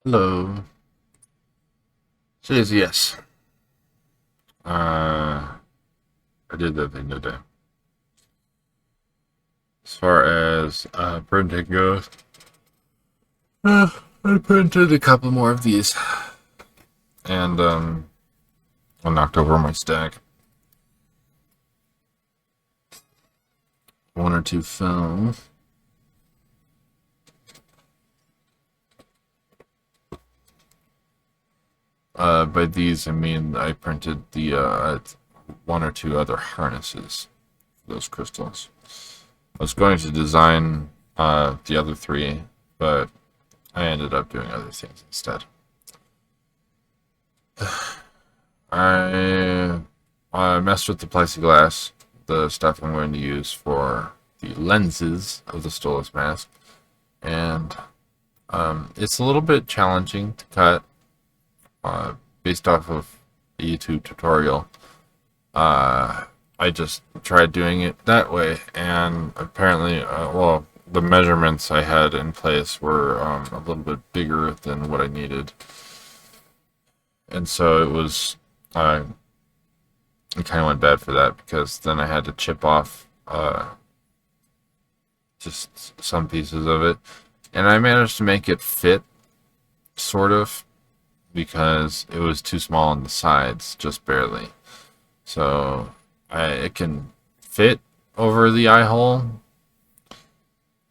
Hello. Says yes. Uh, I did that thing today. As far as printing goes, uh, I printed a couple more of these, and I knocked over my stack. One or two fell. By these, I mean I printed the one or two other harnesses for those crystals. I was going to design the other three, but I ended up doing other things instead. I messed with the plexiglass, the stuff I'm going to use for the lenses of the Stolas mask, and it's a little bit challenging to cut based off of a YouTube tutorial. I just tried doing it that way, and apparently, well, the measurements I had in place were a little bit bigger than what I needed, and so uh, it kind of went bad for that because then I had to chip off just some pieces of it, and I managed to make it fit sort of because it was too small on the sides, just barely. So it can fit over the eye hole,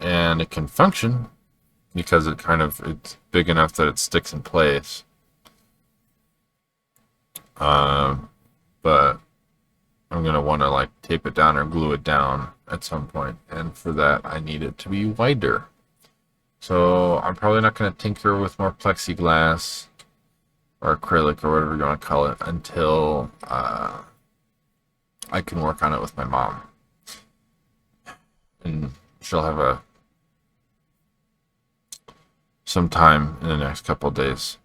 and it can function because it's big enough that it sticks in place. Um, but I'm gonna want to like tape it down or glue it down at some point, and for that I need it to be wider. So I'm probably not gonna tinker with more plexiglass or acrylic or whatever you want to call it until I can work on it with my mom, and she'll have a some time in the next couple of days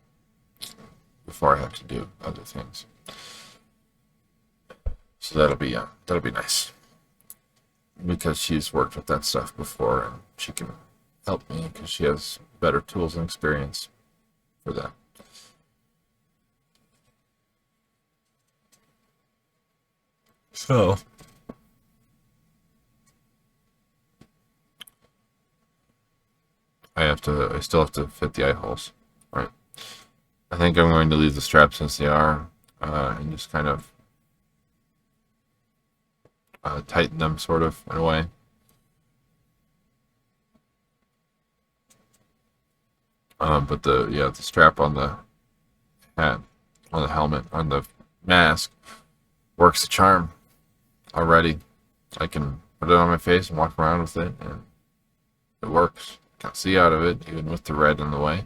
before I have to do other things. So that'll be nice because she's worked with that stuff before and she can help me because she has better tools and experience for that. So I still have to fit the eye holes. Right. I think I'm going to leave the straps as they are, and just kind of tighten them sort of in a way. But the strap on the hat, on the helmet, on the mask works the charm already. I can put it on my face and walk around with it, and it works. Can't see out of it, even with the red in the way.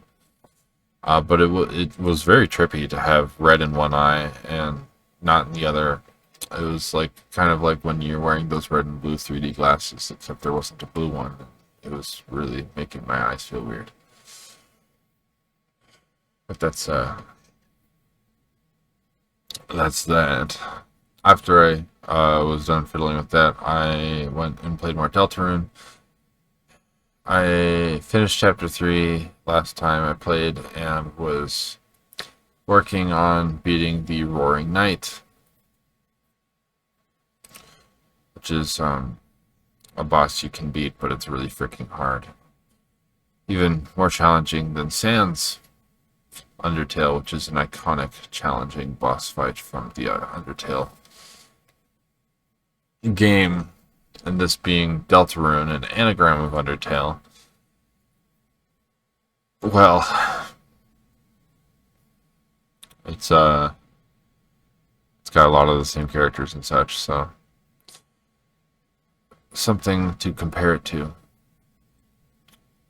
But it was very trippy to have red in one eye and not in the other. It was like kind of like when you're wearing those red and blue 3D glasses, except there wasn't a blue one. It was really making my eyes feel weird. But that's that. After I was done fiddling with that, I went and played more Deltarune. I finished chapter 3 last time I played and was working on beating the Roaring Knight, which is a boss you can beat, but it's really freaking hard. Even more challenging than Sans Undertale, which is an iconic, challenging boss fight from the Undertale game, and this being Deltarune, an anagram of Undertale. Well, it's it's got a lot of the same characters and such, so something to compare it to.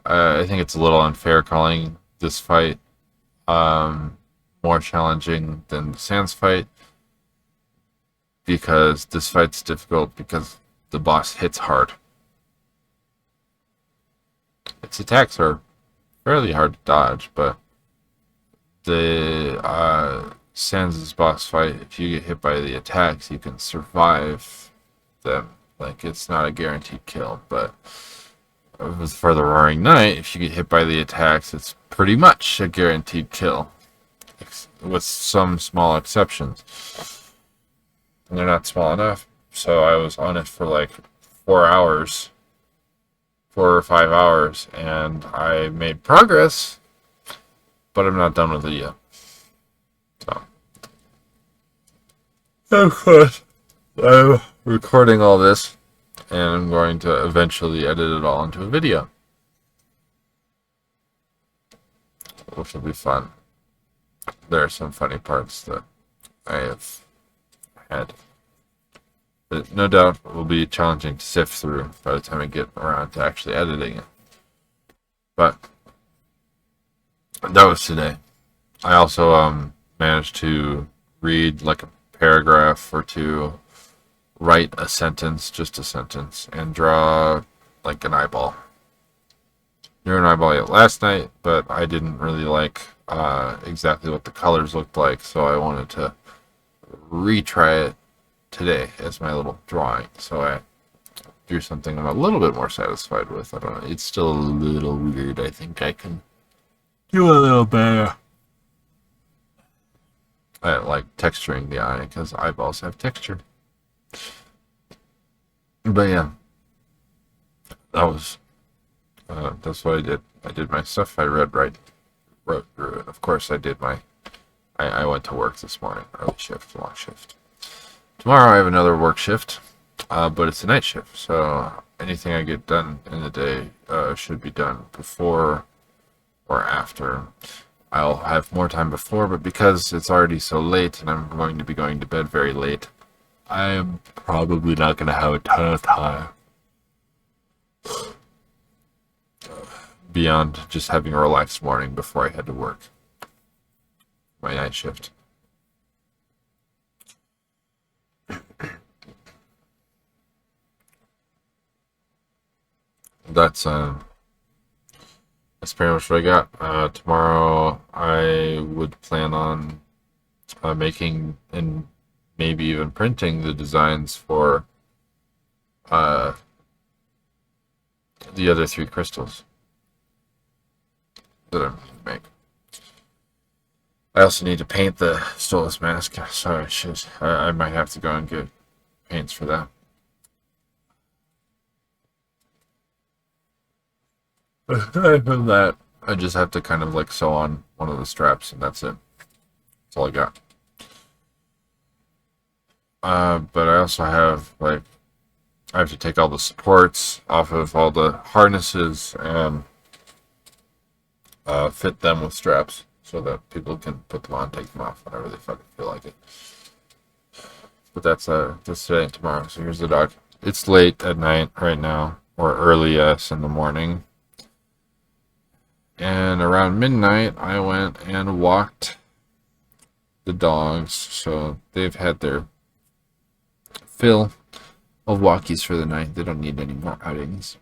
I think it's a little unfair calling this fight um, more challenging than the Sans fight because this fight's difficult because the boss hits hard. Its attacks are fairly hard to dodge, but the Sans' boss fight, if you get hit by the attacks, you can survive them. Like, it's not a guaranteed kill, but for the Roaring Knight, if you get hit by the attacks, it's pretty much a guaranteed kill, with some small exceptions. And they're not small enough, so I was on it for like 4 hours, 4 or 5 hours, and I made progress, but I'm not done with it yet. So, of course, I'm recording all this, and I'm going to eventually edit it all into a video, which will be fun. There are some funny parts that I have had. But no doubt it will be challenging to sift through by the time I get around to actually editing it. But that was today. I also managed to read like a paragraph or two, write a sentence, just a sentence, and draw like an eyeball. Drew an eyeball yet last night, but I didn't really like exactly what the colors looked like, so I wanted to retry it today as my little drawing. So I drew something I'm a little bit more satisfied with. I don't know. It's still a little weird. I think I can do a little better. I like texturing the eye because eyeballs have texture. But yeah, that's what I did. I did my stuff. I wrote through it. Of course, I did I went to work this morning, early shift, long shift. Tomorrow I have another work shift, but it's a night shift, so anything I get done in the day should be done before or after. I'll have more time before, but because it's already so late and I'm going to be going to bed very late, I'm probably not going to have a ton of time beyond just having a relaxed morning before I head to work. My night shift. That's pretty much what I got. Tomorrow I would plan on making and maybe even printing the designs for the other 3 crystals that I'm going to make. I also need to paint the Stolas mask, so I might have to go and get paints for that. Aside from that, I just have to kind of like sew on one of the straps, and that's it. That's all I got. But I also have I have to take all the supports off of all the harnesses and fit them with straps so that people can put them on, take them off whenever they fucking feel like it. But that's today and tomorrow. So here's the dog. It's late at night right now, or early in the morning. And around midnight, I went and walked the dogs, so they've had their fill of walkies for the night. They don't need any more outings.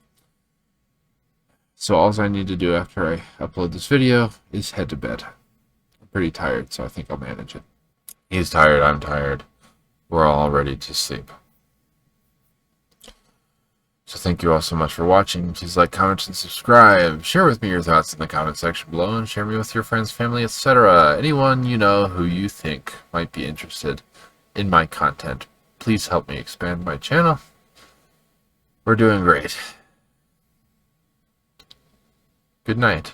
So all I need to do after I upload this video is head to bed. I'm pretty tired, so I think I'll manage it. He's tired, I'm tired. We're all ready to sleep. So thank you all so much for watching. Please like, comment, and subscribe. Share with me your thoughts in the comment section below, and share me with your friends, family, etc. Anyone you know who you think might be interested in my content. Please help me expand my channel. We're doing great. Good night.